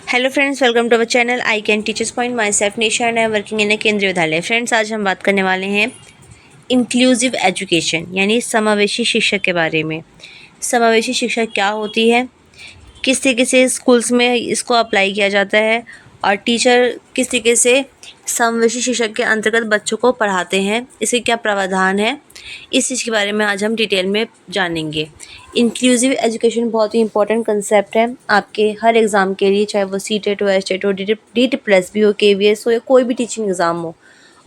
Hello friends, welcome to our channel I can teachers point. Myself Nisha and I am working in a Kendriya Vidyalaya. Friends, आज हम बात करने वाले हैं inclusive education यानी समावेशी शिक्षा के बारे में। समावेशी शिक्षा क्या होती है, किस तरीके से स्कूल्स में इसको अप्लाई किया जाता है और टीचर किस तरीके से समावेशी शिक्षा के अंतर्गत बच्चों को पढ़ाते हैं, इसके क्या प्रावधान है, इस चीज़ के बारे में आज हम डिटेल में जानेंगे। इंक्लूसिव एजुकेशन बहुत ही इंपॉर्टेंट कंसेप्ट है आपके हर एग्ज़ाम के लिए, चाहे वो सीटेट हो, एचटेट हो, डीटी प्लस भी हो, केवीएस हो या कोई भी टीचिंग एग्ज़ाम हो।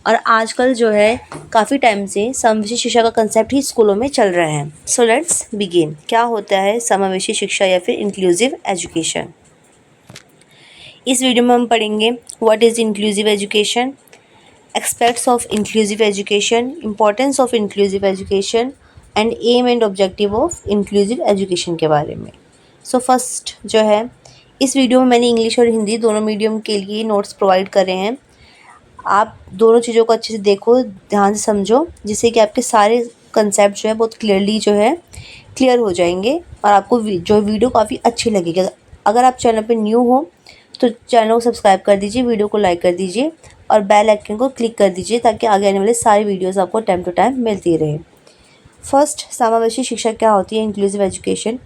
और आजकल जो है काफ़ी टाइम से समावेशी शिक्षा का कंसेप्ट ही स्कूलों में चल रहा है। So let's begin. क्या होता है समावेशी शिक्षा या फिर इंक्लूसिव एजुकेशन? इस वीडियो में हम पढ़ेंगे what is inclusive education, aspects of inclusive education, importance of inclusive education and aim and objective of inclusive education के बारे में। सो फर्स्ट जो है, इस वीडियो में मैंने इंग्लिश और हिंदी दोनों मीडियम के लिए नोट्स प्रोवाइड करे हैं। आप दोनों चीज़ों को अच्छे से देखो, ध्यान से समझो, जिससे कि आपके सारे कंसेप्ट जो है बहुत क्लियरली जो है क्लियर हो जाएंगे और आपको जो वीडियो काफ़ी अच्छी लगेगी। अगर आप चैनल पे न्यू हो तो चैनल को सब्सक्राइब कर दीजिए, वीडियो को लाइक कर दीजिए और बेल आइकन को क्लिक कर दीजिए ताकि आगे आने वाले सारी वीडियोस आपको टाइम टू टाइम मिलती रहे। फर्स्ट, समावेशी शिक्षा क्या होती है? इंक्लूसिव एजुकेशन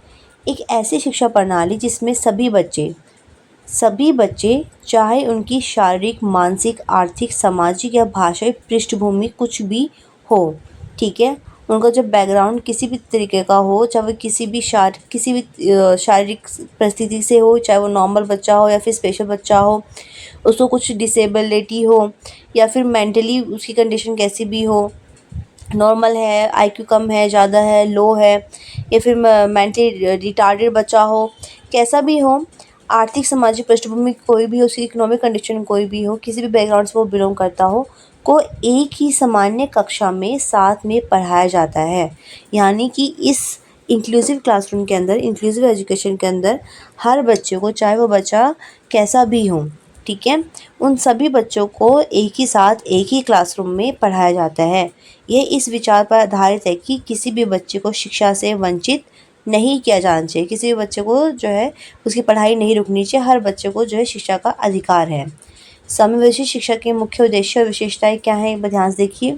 एक ऐसी शिक्षा प्रणाली जिसमें सभी बच्चे चाहे उनकी शारीरिक, मानसिक, आर्थिक, सामाजिक या भाषाई पृष्ठभूमि कुछ भी हो, ठीक है, उनका जो बैकग्राउंड किसी भी तरीके का हो, चाहे वो किसी भी शारीरिक परिस्थिति से हो, चाहे वो नॉर्मल बच्चा हो या फिर स्पेशल बच्चा हो, उसको कुछ डिसेबिलिटी हो या फिर मेंटली उसकी कंडीशन कैसी भी हो, नॉर्मल है, आईक्यू कम है, ज़्यादा है, लो है, या फिर मेंटली रिटार्डेड बच्चा हो, कैसा भी हो, आर्थिक सामाजिक पृष्ठभूमि कोई भी हो, उसकी इकोनॉमिक कंडीशन कोई भी हो, किसी भी बैकग्राउंड से वो बिलोंग करता हो, को एक ही सामान्य कक्षा में साथ में पढ़ाया जाता है। यानी कि इस इंक्लूसिव क्लासरूम के अंदर, इंक्लूसिव एजुकेशन के अंदर हर बच्चे को, चाहे वो बच्चा कैसा भी हो, ठीक है, उन सभी बच्चों को एक ही साथ एक ही क्लासरूम में पढ़ाया जाता है। यह इस विचार पर आधारित है कि किसी भी बच्चे को शिक्षा से वंचित नहीं किया जाना चाहिए, किसी भी बच्चे को जो है उसकी पढ़ाई नहीं रुकनी चाहिए, हर बच्चे को जो है शिक्षा का अधिकार है। समावेशी शिक्षा के मुख्य उद्देश्य और विशेषताएं क्या हैं, एक बार ध्यान से देखिए।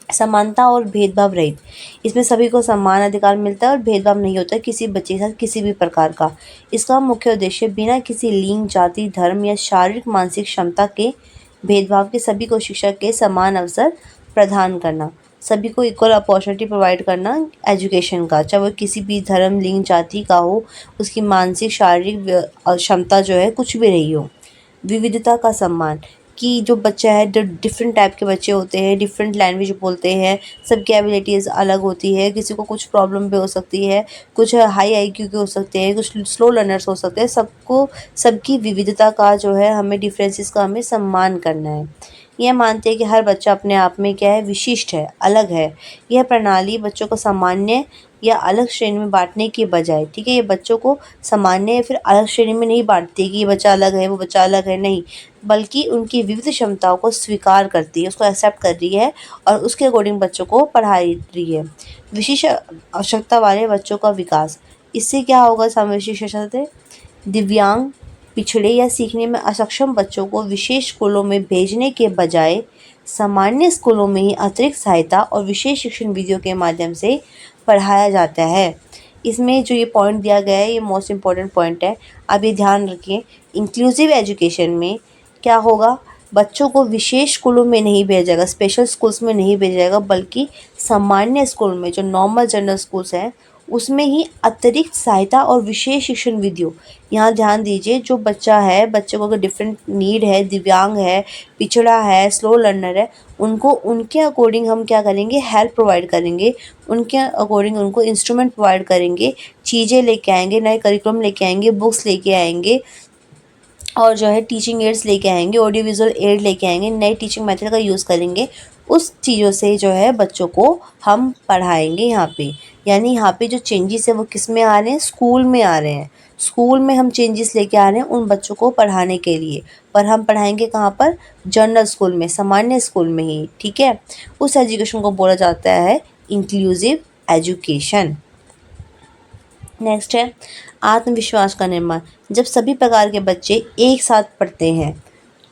समानता और भेदभाव रहित, इसमें सभी को समान अधिकार मिलता है और भेदभाव नहीं होता है किसी बच्चे के साथ किसी भी प्रकार का। इसका मुख्य उद्देश्य बिना किसी लिंग, जाति, धर्म या शारीरिक मानसिक क्षमता के भेदभाव के सभी को शिक्षा के समान अवसर प्रदान करना, सभी को इक्वल अपॉर्चुनिटी प्रोवाइड करना एजुकेशन का, चाहे वो किसी भी धर्म, लिंग, जाति का हो, उसकी मानसिक शारीरिक क्षमता जो है कुछ भी रही हो। विविधता का सम्मान, कि जो बच्चा है, जो डिफरेंट टाइप के बच्चे होते हैं, डिफरेंट लैंग्वेज बोलते हैं, सबकी एबिलिटीज़ अलग होती है, किसी को कुछ प्रॉब्लम भी हो सकती है, कुछ हाई आईक्यू के हो सकते हैं, कुछ स्लो लर्नर्स हो सकते हैं, सबकी विविधता का जो है हमें डिफरेंसेस का हमें सम्मान करना है। यह मानते हैं कि हर बच्चा अपने आप में क्या है, विशिष्ट है, अलग है। यह प्रणाली बच्चों को सामान्य या अलग श्रेणी में बांटने के बजाय, ठीक है, ये बच्चों को सामान्य या फिर अलग श्रेणी में नहीं बांटती कि ये बच्चा अलग है, वो बच्चा अलग है, नहीं, बल्कि उनकी विविध क्षमताओं को स्वीकार करती है, उसको एक्सेप्ट कर रही है और उसके अकॉर्डिंग बच्चों को पढ़ा रही है। विशेष आवश्यकता वाले बच्चों का विकास, इससे क्या होगा समावेशी शिक्षा से? दिव्यांग, पिछड़े या सीखने में असक्षम बच्चों को विशेष स्कूलों में भेजने के बजाय सामान्य स्कूलों में ही अतिरिक्त सहायता और विशेष शिक्षण विधियों के माध्यम से पढ़ाया जाता है। इसमें जो ये पॉइंट दिया गया है, ये मोस्ट इम्पॉर्टेंट पॉइंट है, आप ये ध्यान रखिए। इंक्लूसिव एजुकेशन में क्या होगा, बच्चों को विशेष स्कूलों में नहीं भेजा जाएगा, स्पेशल स्कूल्स में नहीं भेजा जाएगा, बल्कि सामान्य स्कूल में, जो नॉर्मल जनरल स्कूल्स हैं, उसमें ही अतिरिक्त सहायता और विशेष शिक्षण विधियों, यहाँ ध्यान दीजिए, जो बच्चा है, बच्चे को अगर डिफरेंट नीड है, दिव्यांग है, पिछड़ा है, स्लो लर्नर है, उनको उनके अकॉर्डिंग हम क्या करेंगे, हेल्प प्रोवाइड करेंगे, उनके अकॉर्डिंग उनको इंस्ट्रूमेंट प्रोवाइड करेंगे, चीज़ें लेके आएंगे, नए करिकुलम लेके आएंगे, बुक्स लेके आएंगे और जो है टीचिंग एड्स लेके आएंगे, ऑडियो विजुअल एड लेके आएंगे, नए टीचिंग मेथड का यूज़ करेंगे। उस चीज़ों से जो है बच्चों को हम पढ़ाएंगे यहाँ पे। यानी यहाँ पे जो चेंजेस है वो किस में आ रहे हैं, स्कूल में आ रहे हैं। स्कूल में हम चेंजेस लेके आ रहे हैं उन बच्चों को पढ़ाने के लिए, पर हम पढ़ाएंगे कहाँ पर, जनरल स्कूल में, सामान्य स्कूल में ही, ठीक है। उस एजुकेशन को बोला जाता है इंक्लूसिव एजुकेशन। नेक्स्ट है आत्मविश्वास का निर्माण। जब सभी प्रकार के बच्चे एक साथ पढ़ते हैं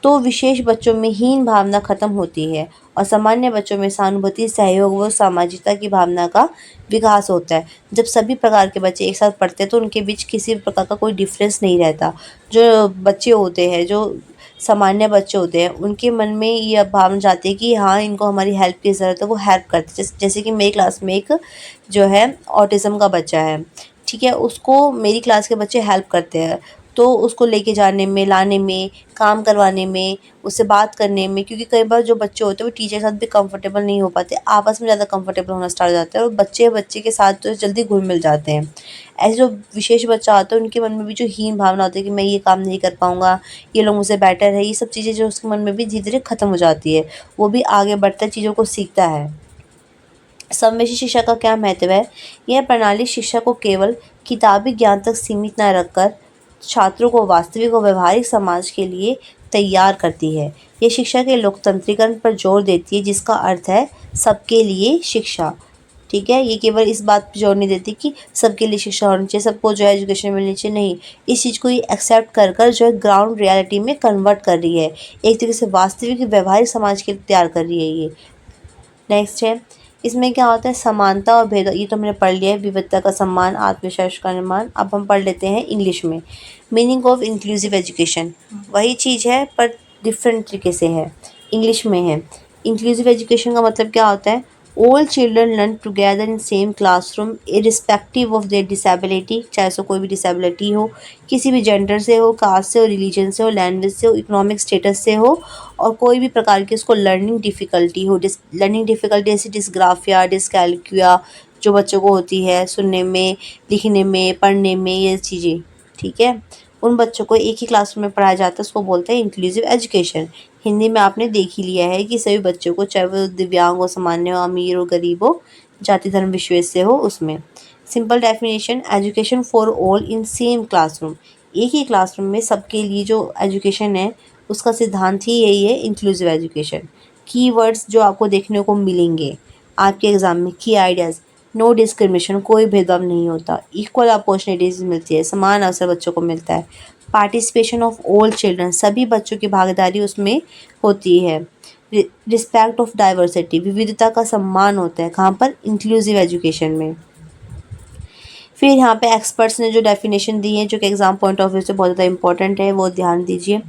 तो विशेष बच्चों में हीन भावना खत्म होती है और सामान्य बच्चों में सहानुभूति, सहयोग व सामाजिकता की भावना का विकास होता है। जब सभी प्रकार के बच्चे एक साथ पढ़ते हैं तो उनके बीच किसी भी प्रकार का कोई डिफरेंस नहीं रहता। जो बच्चे होते हैं, जो सामान्य बच्चे होते हैं, उनके मन में ये भावना जाती है कि हाँ, इनको हमारी हेल्प की ज़रूरत है, वो हेल्प करते हैं। जैसे कि मेरी क्लास में एक जो है ऑटिज़म का बच्चा है, ठीक है, उसको मेरी क्लास के बच्चे हेल्प करते हैं। तो उसको लेके जाने में, लाने में, काम करवाने में, उससे बात करने में, क्योंकि कई बार जो बच्चे होते हैं वो टीचर के साथ भी कंफर्टेबल नहीं हो पाते, आपस में ज़्यादा कंफर्टेबल होना स्टार्ट हो जाता है और बच्चे बच्चे के साथ तो जल्दी घुल-मिल जाते हैं। ऐसे जो विशेष बच्चा आता है उनके मन में भी जो हीन भावना होती है कि मैं ये काम नहीं कर पाऊँगा, ये लोग मुझसे बेटर है, ये सब चीज़ें जो उसके मन में भी धीरे-धीरे ख़त्म हो जाती है। वो भी आगे बढ़ता है, चीज़ों को सीखता है। समावेशी शिक्षा का क्या महत्व है? यह प्रणाली शिक्षा को केवल किताबी ज्ञान तक सीमित न रखकर छात्रों को वास्तविक और व्यवहारिक समाज के लिए तैयार करती है। ये शिक्षा के लोकतंत्रीकरण पर जोर देती है, जिसका अर्थ है सबके लिए शिक्षा। ठीक है, ये केवल इस बात पे जोर नहीं देती कि सबके लिए शिक्षा होनी चाहिए, सबको जो है एजुकेशन मिलनी चाहिए, नहीं। इस चीज़ को ये एक्सेप्ट कर कर जो है ग्राउंड रियलिटी में कन्वर्ट कर रही है, एक तरीके से वास्तविक व्यवहारिक समाज के लिए तैयार कर रही है ये। नेक्स्ट है, इसमें क्या होता है समानता और भेद, ये तो हमने पढ़ लिया है, विविधता का सम्मान, आत्मविश्वास का निर्माण। अब हम पढ़ लेते हैं इंग्लिश में। मीनिंग ऑफ इंक्लूसिव एजुकेशन, वही चीज़ है पर डिफरेंट तरीके से है, इंग्लिश में है। इंक्लूसिव एजुकेशन का मतलब क्या होता है? All children learn together in same classroom irrespective of their disability, चाहे सो कोई भी डिसेबिलिटी हो, किसी भी जेंडर से हो, कास्ट से हो, रिलीजन से हो, लैंग्वेज से हो, इकोनॉमिक स्टेटस से हो, और कोई भी प्रकार की उसको लर्निंग डिफ़िकल्टी हो। लर्निंग डिफ़िकल्टी जैसे डिस्ग्राफिया, डिसकैल्कुलिया जो बच्चों को होती है सुनने में, लिखने में, पढ़ने में, ये चीज़ें, ठीक है, उन बच्चों को एक ही क्लासरूम में पढ़ाया जाता है, उसको बोलते हैं इंक्लूसिव एजुकेशन। हिंदी में आपने देख ही लिया है कि सभी बच्चों को, चाहे वो दिव्यांग हो, सामान्य हो, अमीर हो, गरीब हो, जाति धर्म विश्वास से हो, उसमें। Simple definition, education for all in same classroom, एक ही क्लासरूम में सबके लिए जो एजुकेशन है उसका सिद्धांत ही यही है, इंक्लूसिव एजुकेशन। कीवर्ड्स जो आपको देखने को मिलेंगे आपके एग्ज़ाम में, की आइडियाज़, नो डिस्क्रिमिनेशन, कोई भेदभाव नहीं होता, इक्वल अपॉर्चुनिटीज़ मिलती है, समान अवसर बच्चों को मिलता है, पार्टिसिपेशन ऑफ ऑल चिल्ड्रन, सभी बच्चों की भागीदारी उसमें होती है, रिस्पेक्ट ऑफ डाइवर्सिटी, विविधता का सम्मान होता है, कहाँ पर? इंक्लूसिव एजुकेशन में। फिर यहाँ पे एक्सपर्ट्स ने जो डेफिनेशन दी है, जो कि एग्ज़ाम पॉइंट ऑफ व्यू से बहुत ज़्यादा इंपॉर्टेंट है, वो ध्यान दीजिए।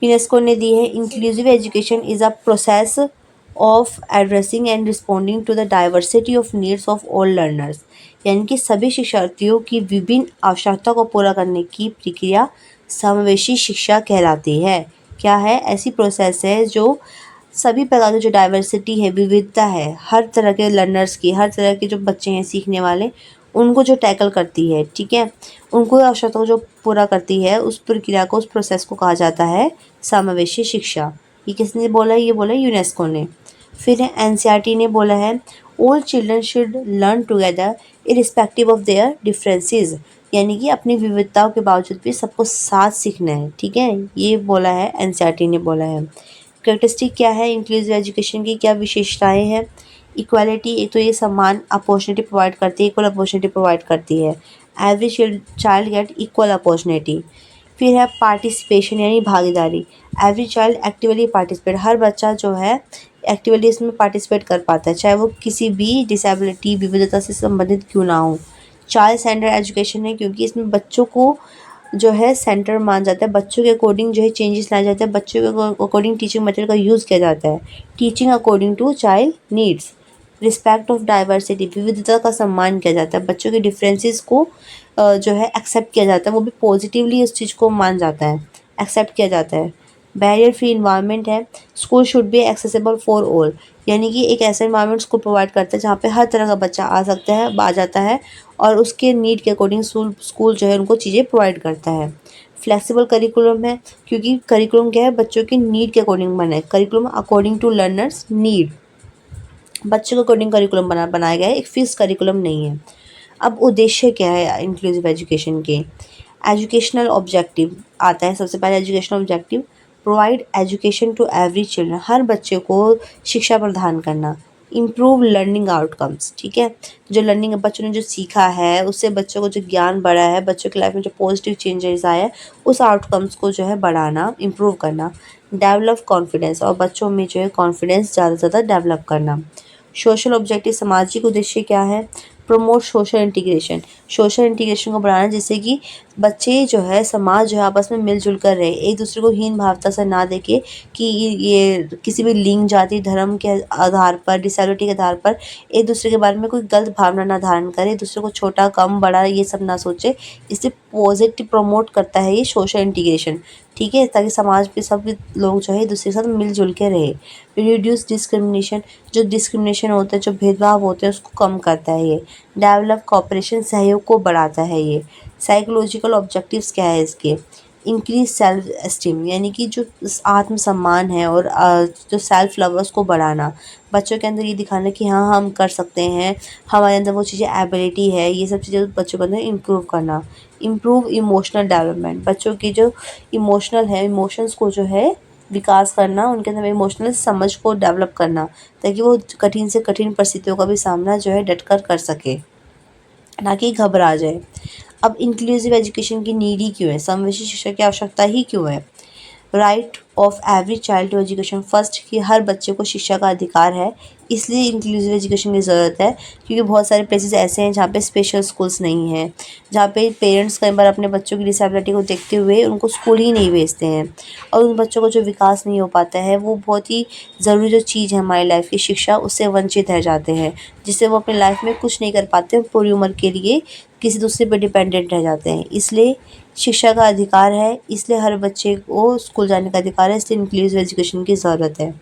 यूनेस्को ने दी है, inclusive education is a process of addressing and responding to the diversity of needs of all learners, यानी कि सभी शिक्षार्थियों की विभिन्न आवश्यकताओं को पूरा करने की प्रक्रिया समावेशी शिक्षा कहलाती है। क्या है? ऐसी प्रोसेस है जो सभी प्रकार की जो डाइवर्सिटी है, विविधता है, हर तरह के लर्नर्स की, हर तरह के जो बच्चे हैं सीखने वाले, उनको जो टैकल करती है, ठीक है, उनको आवश्यकता को जो पूरा करती है, उस प्रक्रिया को, उस प्रोसेस को कहा जाता है समावेशी शिक्षा। ये किसने बोला है? ये बोला है यूनेस्को ने। फिर है एनसीईआरटी ने बोला है, all children should learn together irrespective of their differences, यानी कि अपनी विविधताओं के बावजूद भी सबको साथ सीखना है, ठीक है, ये बोला है, एनसीईआरटी ने बोला है। कैरेक्टरिस्टिक क्या है इंक्लूसिव एजुकेशन की, क्या विशेषताएं हैं? इक्वालिटी, एक तो ये समान अपॉर्चुनिटी प्रोवाइड करती है, इक्वल अपॉर्चुनिटी प्रोवाइड करती है, every child get equal opportunity. फिर है पार्टिसिपेशन यानी भागीदारी, एवरी चाइल्ड एक्टिवली पार्टिसिपेट, हर बच्चा जो है एक्टिवली इसमें पार्टिसिपेट कर पाता है, चाहे वो किसी भी डिसेबिलिटी, विविधता से संबंधित क्यों ना हो। चाइल्ड सेंटर एजुकेशन है, क्योंकि इसमें बच्चों को जो है सेंटर मान जाता है, बच्चों के अकॉर्डिंग जो है चेंजेस लाए जाते हैं, बच्चों के अकॉर्डिंग टीचिंग मटेरियल का यूज़ किया जाता है, teaching according to child needs. Respect of diversity, विविधता का सम्मान किया जाता है, बच्चों के डिफरेंसेस को जो है एक्सेप्ट किया जाता है, वो भी पॉजिटिवली उस चीज़ को मान जाता है, एक्सेप्ट किया जाता है। बैरियर फ्री इन्वायरमेंट है, school should be accessible for all, यानी कि एक ऐसा इन्वायरमेंट स्कूल प्रोवाइड करता है जहाँ पे हर तरह का बच्चा आ सकता है, आ जाता है, और उसके नीड के अकॉर्डिंग स्कूल जो है उनको चीज़ें प्रोवाइड करता है। फ्लेक्सिबल करिकुलम है, क्योंकि करिकुलम क्या है? बच्चों की नीड के अकॉर्डिंग बना है, curriculum according to learners need, बच्चों के अकॉर्डिंग करिकुलम बनाया गया है, एक फिक्स करिकुलम नहीं है। अब उद्देश्य क्या है इंक्लूसिव एजुकेशन के? एजुकेशनल ऑब्जेक्टिव आता है सबसे पहले, educational objective, provide education to every children, हर बच्चे को शिक्षा प्रदान करना, इम्प्रूव लर्निंग आउटकम्स, ठीक है। जो लर्निंग बच्चों ने जो सीखा है उससे बच्चों को जो ज्ञान बढ़ा है, बच्चों की लाइफ में जो पॉजिटिव चेंजेस आए हैं, उस आउटकम्स को जो है बढ़ाना, इम्प्रूव करना। डेवलप कॉन्फिडेंस, और बच्चों में जो है कॉन्फिडेंस ज़्यादा से ज़्यादा डेवलप करना। सोशल ऑब्जेक्टिव, सामाजिक उद्देश्य क्या है? Promote social integration, social integration को बढ़ाना, जिससे कि बच्चे जो है, समाज जो है आपस में मिलजुल कर रहे, एक दूसरे को हीन भावता से ना देखे कि ये किसी भी लिंग, जाति, धर्म के आधार पर, डिसेबिलिटी के आधार पर एक दूसरे के बारे में कोई गलत भावना ना धारण करे, एक दूसरे को छोटा कम बड़ा ये सब ना सोचे। इससे पॉजिटिव प्रमोट करता है ये सोशल इंटीग्रेशन, ठीक है, ताकि समाज के सब लोग जो है एक दूसरे के साथ मिलजुल के रहे। रिड्यूस डिस्क्रिमिनेशन, जो डिस्क्रिमिनेशन होता है, जो भेदभाव होते हैं, उसको कम करता है ये। डेवलप कोऑपरेशन, सहयोग को बढ़ाता है ये। साइकोलॉजिकल ऑब्जेक्टिव्स क्या है इसके? इंक्रीज सेल्फ एस्टीम, यानी कि जो आत्मसम्मान है और जो सेल्फ लव है उसको बढ़ाना। बच्चों के अंदर ये दिखाना कि हाँ हम कर सकते हैं, हमारे अंदर वो चीज़ें एबिलिटी है, ये सब चीज़ें बच्चों के अंदर इम्प्रूव करना। इम्प्रूव इमोशनल डेवलपमेंट, बच्चों की जो इमोशनल है, इमोशंस को जो है विकास करना, उनके अंदर इमोशनल समझ को डेवलप करना, ताकि वो कठिन से कठिन परिस्थितियों का भी सामना जो है डटकर कर सके, ना कि घबरा जाए। अब इंक्लूसिव एजुकेशन की नीड ही क्यों है? समावेशी शिक्षा की आवश्यकता ही क्यों है? Right of every child to education first, कि हर बच्चे को शिक्षा का अधिकार है, इसलिए इंक्लूसिव एजुकेशन की ज़रूरत है। क्योंकि बहुत सारे प्लेसेस ऐसे हैं जहाँ पे स्पेशल स्कूल्स नहीं हैं, जहाँ पे पेरेंट्स कई बार अपने बच्चों की डिसेबिलिटी को देखते हुए उनको स्कूल ही नहीं भेजते हैं, और उन बच्चों को जो विकास नहीं हो पाता है, वो बहुत ही ज़रूरी जो चीज़ है हमारी लाइफ की, शिक्षा, उससे वंचित रह जाते हैं, जिससे वो अपनी लाइफ में कुछ नहीं कर पाते, पूरी उम्र के लिए किसी दूसरे पर डिपेंडेंट रह जाते हैं। इसलिए शिक्षा का अधिकार है, इसलिए हर बच्चे को स्कूल जाने का अधिकार है, इसलिए इंक्लूसिव एजुकेशन की ज़रूरत है।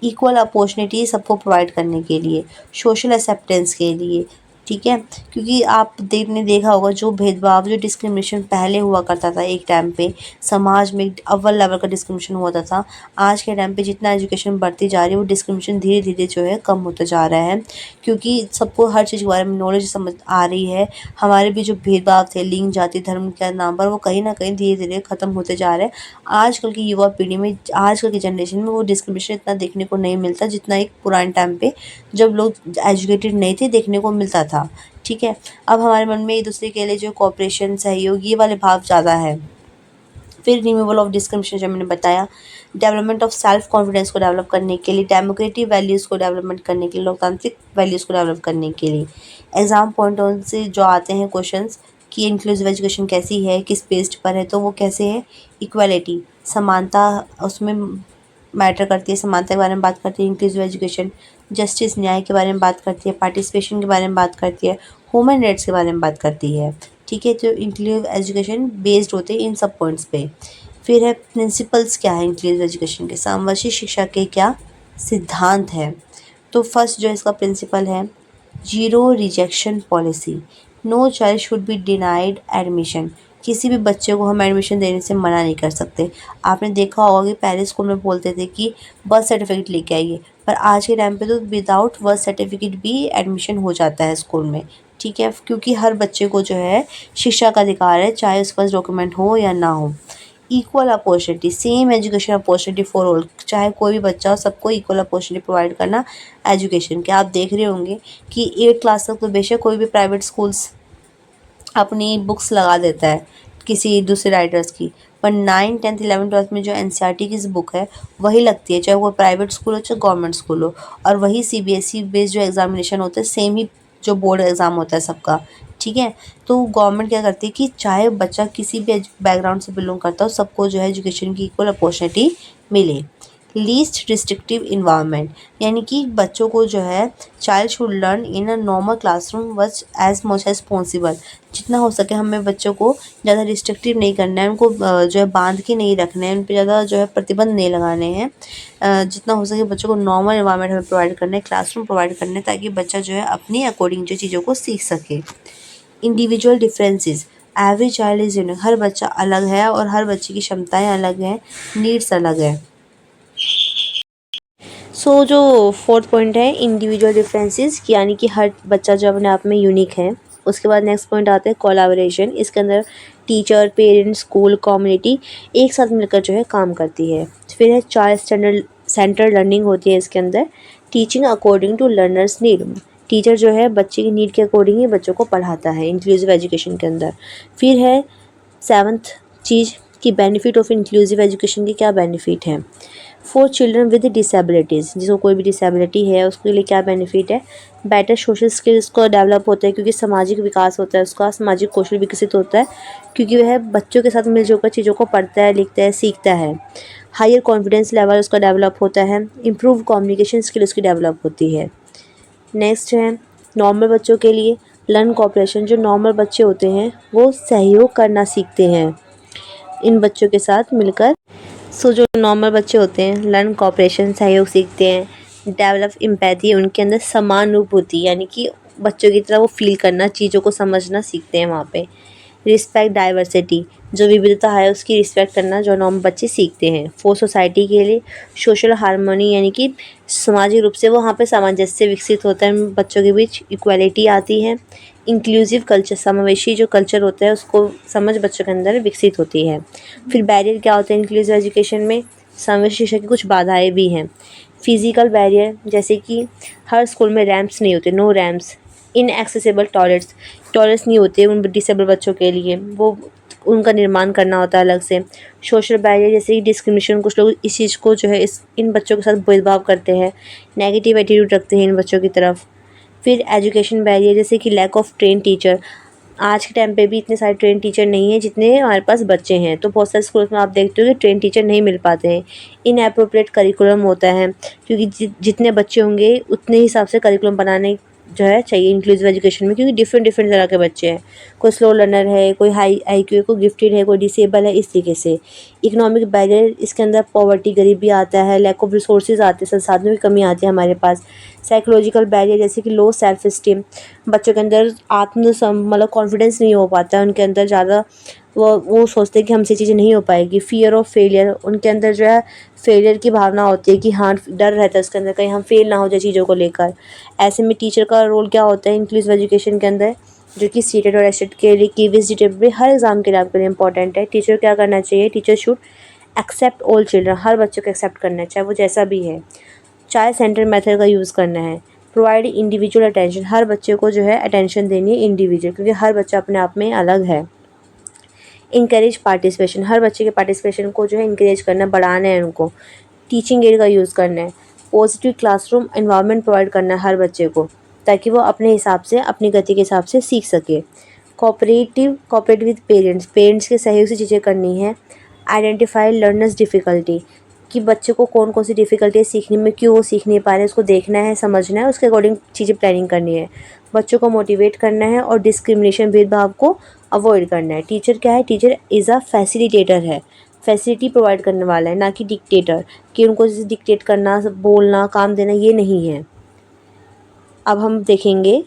इक्वल अपॉर्चुनिटी सबको प्रोवाइड करने के लिए, सोशल एक्सेप्टेंस के लिए, ठीक है। क्योंकि आप ने देखा होगा जो भेदभाव, जो डिस्क्रिमिनेशन पहले हुआ करता था, एक टाइम पे समाज में अव्वल लेवल का डिस्क्रिमिनेशन होता था, आज के टाइम पे जितना एजुकेशन बढ़ती जा रही है वो डिस्क्रिमिनेशन धीरे धीरे जो है कम होता जा रहा है, क्योंकि सबको हर चीज़ के बारे में नॉलेज समझ आ रही है। हमारे भी जो भेदभाव थे लिंग, जाति, धर्म के नाम पर, वो कहीं ना कहीं धीरे धीरे ख़त्म होते जा रहे हैं। आजकल की युवा पीढ़ी में, आजकल की जनरेशन में वो डिस्क्रिमिनेशन इतना देखने को नहीं मिलता जितना एक पुराने टाइम पे जब लोग एजुकेटेड नहीं थे देखने को मिलता था, ठीक है। अब हमारे मन में एक दूसरे के लिए जो कोऑपरेशन, सहयोग, ये वाले भाव ज़्यादा है। फिर रिमूवल ऑफ डिस्क्रिमिनेशन, जो मैंने बताया, डेवलपमेंट ऑफ सेल्फ कॉन्फिडेंस को डेवलप करने के लिए, डेमोक्रेटिक वैल्यूज़ को डेवलपमेंट करने के लिए, लोकतांत्रिक वैल्यूज़ को डेवलप करने के लिए। एग्ज़ाम पॉइंट ऑन से जो आते हैं क्वेश्चंस कि इंक्लूसिव एजुकेशन कैसी है, किस बेस्ड पर है, तो वो कैसे है? इक्वालिटी, समानता उसमें मैटर करती है, समानता के बारे में बात करती है इंक्लूसिव एजुकेशन। जस्टिस, न्याय के बारे में बात करती है, पार्टिसिपेशन के बारे में बात करती है, ह्यूमन राइट्स के बारे में बात करती है, ठीक है। तो इंक्लूसिव एजुकेशन बेस्ड होते हैं इन सब पॉइंट्स पे। फिर है प्रिंसिपल्स, क्या है इंक्लूसिव एजुकेशन के? सामवर्षिक शिक्षा के क्या सिद्धांत है? तो फर्स्ट जो इसका प्रिंसिपल है, zero rejection policy, no child should be denied admission, किसी भी बच्चे को हम एडमिशन देने से मना नहीं कर सकते। आपने देखा होगा कि पहले स्कूल में बोलते थे कि बर्थ सर्टिफिकेट लेके आइए, पर आज के टाइम पे तो विदाउट बर्थ सर्टिफिकेट भी एडमिशन हो जाता है स्कूल में, ठीक है। क्योंकि हर बच्चे को जो है शिक्षा का अधिकार है, चाहे उसके पास डॉक्यूमेंट हो या ना हो। Equal opportunity, same education opportunity for all, चाहे कोई भी बच्चा हो, सबको इक्वल अपॉर्चुनिटी प्रोवाइड करना एजुकेशन के। आप देख रहे होंगे कि 8 क्लास तक तो बेशक कोई भी प्राइवेट स्कूल्स अपनी बुक्स लगा देता है किसी दूसरे राइटर्स की, पर 9, 10, 11, 12 में जो एनसीईआरटी की बुक है वही लगती है, चाहे वो प्राइवेट स्कूल हो चाहे गवर्नमेंट स्कूल हो। और वही सीबीएसई बेस्ड जो एग्जामिनेशन होता है, सेम ही जो बोर्ड एग्ज़ाम होता है सबका, ठीक है। तो गवर्नमेंट क्या करती है कि चाहे बच्चा किसी भी बैकग्राउंड से बिलोंग करता हो, सबको जो है एजुकेशन की इक्वल अपॉर्चुनिटी मिले। लीस्ट रिस्ट्रिक्टिव इन्वायरमेंट, यानी कि बच्चों को जो है child should learn in a normal classroom वच एज मच एज पॉसिबल, जितना हो सके हमें बच्चों को ज़्यादा रिस्ट्रिक्टिव नहीं करना है, उनको जो है बांध के नहीं रखना है, उन पर ज़्यादा जो है प्रतिबंध नहीं लगाने हैं। जितना हो सके बच्चों को नॉर्मल इन्वायरमेंट हमें प्रोवाइड करना है, क्लासरूम प्रोवाइड करना है, ताकि बच्चा जो है अपनी अकॉर्डिंग जो चीज़ों को सीख सके। Individual differences, every child is unique, हर बच्चा अलग है और हर बच्चे की क्षमताएँ अलग हैं, नीड्स अलग है। जो फोर्थ पॉइंट है इंडिविजुअल डिफरेंसेस, यानी कि हर बच्चा जो अपने आप में यूनिक है। उसके बाद नेक्स्ट पॉइंट आता है कोलैबोरेशन, इसके अंदर टीचर, पेरेंट्स, स्कूल, कम्युनिटी एक साथ मिलकर जो है काम करती है। फिर है चाइल्ड सेंटर लर्निंग होती है इसके अंदर, teaching according to learners need, teacher जो है बच्चे की नीड के अकॉर्डिंग ही बच्चों को पढ़ाता है इंक्लूसिव एजुकेशन के अंदर। फिर है 7th चीज़ कि बेनिफिट ऑफ इंक्लूसिव एजुकेशन के क्या बेनिफिट हैं। फॉर चिल्ड्रन विद डिसेबिलिटीज़, जिसको कोई भी डिसेबिलिटी है उसके लिए क्या बेनिफिट है। बेटर सोशल स्किल्स को डेवलप होता है, क्योंकि सामाजिक विकास होता है उसका, सामाजिक कौशल विकसित होता है, क्योंकि वह बच्चों के साथ मिलजुल कर चीज़ों को पढ़ता है, लिखता है, सीखता है। हायर कॉन्फिडेंस लेवल उसका डेवलप होता है। इम्प्रूव कम्युनिकेशन स्किल उसकी डेवलप होती है। नेक्स्ट है नॉर्मल बच्चों के लिए लर्न कोऑपरेशन, जो नॉर्मल बच्चे होते हैं वो सहयोग करना सीखते हैं इन बच्चों के साथ मिलकर। जो नॉर्मल बच्चे होते हैं लर्न कोऑपरेशन, सहयोग सीखते हैं। डेवलप एम्पैथी, उनके अंदर समानुभूति यानी कि बच्चों की तरह वो फील करना, चीज़ों को समझना सीखते हैं वहाँ पे। रिस्पेक्ट डाइवर्सिटी, जो विविधता है उसकी रिस्पेक्ट करना जो नॉर्मल बच्चे सीखते हैं। फॉर सोसाइटी के लिए सोशल हार्मनी, यानी कि सामाजिक रूप से वहाँ पे सामंजस्य विकसित होता है, बच्चों के बीच इक्वालिटी आती है। इंक्लूसिव कल्चर, समावेशी जो कल्चर होता है उसको समझ बच्चों के अंदर विकसित होती है। फिर बैरियर क्या होते हैं इंक्लूसिव एजुकेशन में। समावेशी शिक्षा की कुछ बाधाएं भी हैं। फिजिकल बैरियर, जैसे कि हर स्कूल में रैंप्स नहीं होते, नो रैंप्स। इनएक्सेसिबल टॉयलेट्स नहीं होते उन डिसेबल बच्चों के लिए, वो उनका निर्माण करना होता है अलग से। सोशल बैरियर, जैसे कि डिस्क्रिमिनेशन, कुछ लोग इस चीज़ को जो है इन बच्चों के साथ भेदभाव करते हैं, नेगेटिव एटीट्यूड रखते हैं इन बच्चों की तरफ। फिर एजुकेशन बैरियर, जैसे कि लैक ऑफ ट्रेन टीचर, आज के टाइम पे भी इतने सारे ट्रेन टीचर नहीं हैं जितने हमारे पास बच्चे हैं, तो बहुत सारे स्कूल्स में आप देखते हो कि ट्रेन टीचर नहीं मिल पाते हैं। इनएप्रोप्रिएट करिकुलम होता है, क्योंकि जितने बच्चे होंगे उतने हिसाब से करिकुलम बनाने जो है चाहिए इंक्लूसिव एजुकेशन में, क्योंकि डिफरेंट डिफरेंट तरह के बच्चे हैं, कोई स्लो लर्नर है, कोई हाई IQ है, कोई गिफ्टेड है, कोई डिसेबल है, इस तरीके से। इकोनॉमिक बैरियर, इसके अंदर पॉवर्टी, गरीबी आता है, लैक ऑफ रिसोर्सेज आते हैं, संसाधनों की कमी आती है हमारे पास। साइकोलॉजिकल बैरियर, जैसे कि लो सेल्फ स्टीम, बच्चों के अंदर मतलब कॉन्फिडेंस नहीं हो पाता है उनके अंदर ज़्यादा, वो सोचते हैं कि हमसे चीज़ें नहीं हो पाएगी। फियर ऑफ फेलियर, उनके अंदर जो है फेलियर की भावना होती है कि हाँ, डर रहता है उसके अंदर कहीं हम फेल ना हो जाए चीज़ों को लेकर। ऐसे में टीचर का रोल क्या होता है इंक्लूसिव एजुकेशन के अंदर, जो कि सीटेट और एसेट के लिए कीवीएस जीटेट हर एग्जाम के लिए आपके लिए इंपॉर्टेंट है। टीचर क्या करना चाहिए, teacher should accept all children, हर बच्चे को एक्सेप्ट करना है चाहे वो जैसा भी है। चाइल्ड सेंटर मेथड का यूज़ करना है। प्रोवाइड इंडिविजुअल अटेंशन, हर बच्चे को जो है अटेंशन देनी है इंडिविजुअल, क्योंकि हर बच्चा अपने आप में अलग है। इंकरेज पार्टिसिपेशन, हर बच्चे के पार्टिसिपेशन को जो है इंकरेज करना, बढ़ाना है उनको। टीचिंग एड का यूज़ करना है। पॉजिटिव क्लासरूम एनवायरनमेंट प्रोवाइड करना है हर बच्चे को, ताकि वो अपने हिसाब से, अपनी गति के हिसाब से सीख सके। कोऑपरेट विद पेरेंट्स के सहयोग से चीज़ें करनी है। आइडेंटिफाई लर्नर्स डिफ़िकल्टी, कि बच्चे को कौन कौन सी डिफ़िकल्टी है सीखने में, क्यों वो सीख नहीं पा रहे, उसको देखना है, समझना है, उसके अकॉर्डिंग चीज़ें प्लानिंग करनी है। बच्चों को मोटिवेट करना है और डिस्क्रिमिनेशन, भेदभाव को अवॉइड करना है। टीचर क्या है, टीचर इज़ अ फैसिलिटेटर है, फैसिलिटी प्रोवाइड करने वाला है, ना कि डिक्टेटर, कि उनको जैसे डिक्टेट करना, बोलना, काम देना, ये नहीं है। अब हम देखेंगे